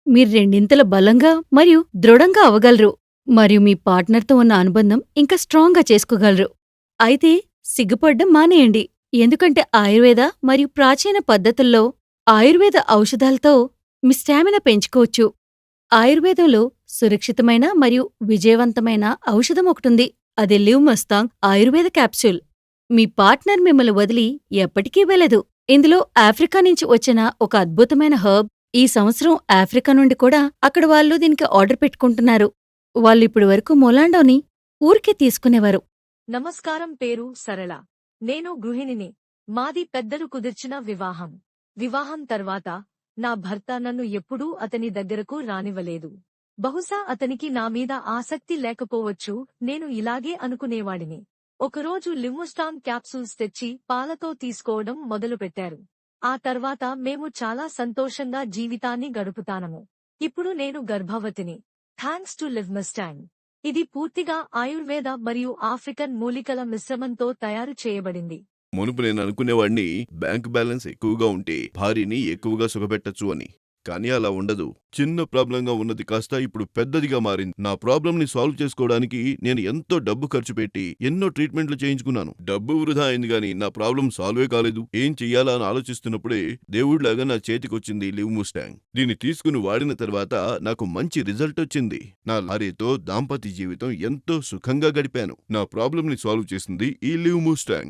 మీరు రెండింతల బలంగా మరియు దృఢంగా అవ్వగలరు మరియు మీ పార్ట్నర్తో ఉన్న అనుబంధం ఇంకా స్ట్రాంగ్గా చేసుకోగలరు. అయితే సిగ్గుపడ్డం మానేయండి. ఎందుకంటే ఆయుర్వేద మరియు ప్రాచీన పద్ధతుల్లో ఆయుర్వేద ఔషధాలతో మీ స్టామినా పెంచుకోవచ్చు. ఆయుర్వేదంలో సురక్షితమైన మరియు విజయవంతమైన ఔషధం ఒకటుంది. అది లివ్ మస్తాంగ్ ఆయుర్వేద క్యాప్సూల్. మీ పార్ట్నర్ మిమ్మల్ని వదిలి ఎప్పటికీ వెళ్ళదు. ఇందులో ఆఫ్రికా నుంచి వచ్చిన ఒక అద్భుతమైన హర్బ్. ఈ సంవత్సరం ఆఫ్రికా నుండి కూడా అక్కడ వాళ్ళు దీనికి ఆర్డర్ పెట్టుకుంటున్నారు. వాళ్ళిప్పుడు వరకు మొలాండోని ఊరికే తీసుకునేవారు. నమస్కారం. పేరు సరళ. నేను గృహిణిని. మాది పెద్దలు కుదిర్చిన వివాహం. వివాహం తర్వాత నా భర్త నన్ను ఎప్పుడూ అతని దగ్గరకు రానివ్వలేదు. బహుశా అతనికి నా మీద ఆసక్తి లేకపోవచ్చు. నేను ఇలాగే అనుకునేవాడిని. ఒకరోజు లిమ్ముస్టాంగ్ క్యాప్సూల్స్ తెచ్చి పాలతో తీసుకోవడం మొదలుపెట్టారు. ఆ తర్వాత మేము చాలా సంతోషంగా జీవితాన్ని గడుపుతానము. ఇప్పుడు నేను గర్భవతిని. Thanks to లివ్మస్టాంగ్. ఇది పూర్తిగా ఆయుర్వేద మరియు ఆఫ్రికన్ మూలికల మిశ్రమంతో తయారు చేయబడింది. మునుపు నేను అనుకునేవాణ్ణి బ్యాంక్ బ్యాలెన్స్ ఎక్కువగా ఉంటే భార్యని ఎక్కువగా సుఖపెట్టచ్చు అని. కానీ అలా ఉండదు. చిన్న ప్రాబ్లంగా ఉన్నది కాస్త ఇప్పుడు పెద్దదిగా మారింది. నా ప్రాబ్లంని సాల్వ్ చేసుకోవడానికి నేను ఎంతో డబ్బు ఖర్చు పెట్టి ఎన్నో ట్రీట్మెంట్లు చేయించుకున్నాను. డబ్బు వృధా అయింది గాని నా ప్రాబ్లం సాల్వే కాలేదు. ఏం చెయ్యాలా అని ఆలోచిస్తున్నప్పుడే దేవుళ్లాగా నా చేతికొచ్చింది లివ్ ముస్టాంగ్. దీన్ని తీసుకుని వాడిన తర్వాత నాకు మంచి రిజల్ట్ వచ్చింది. నా భార్యతో దాంపత్య జీవితం ఎంతో సుఖంగా గడిపాను. నా ప్రాబ్లంని సాల్వ్ చేసింది ఈ లివ్ ముస్టాంగ్.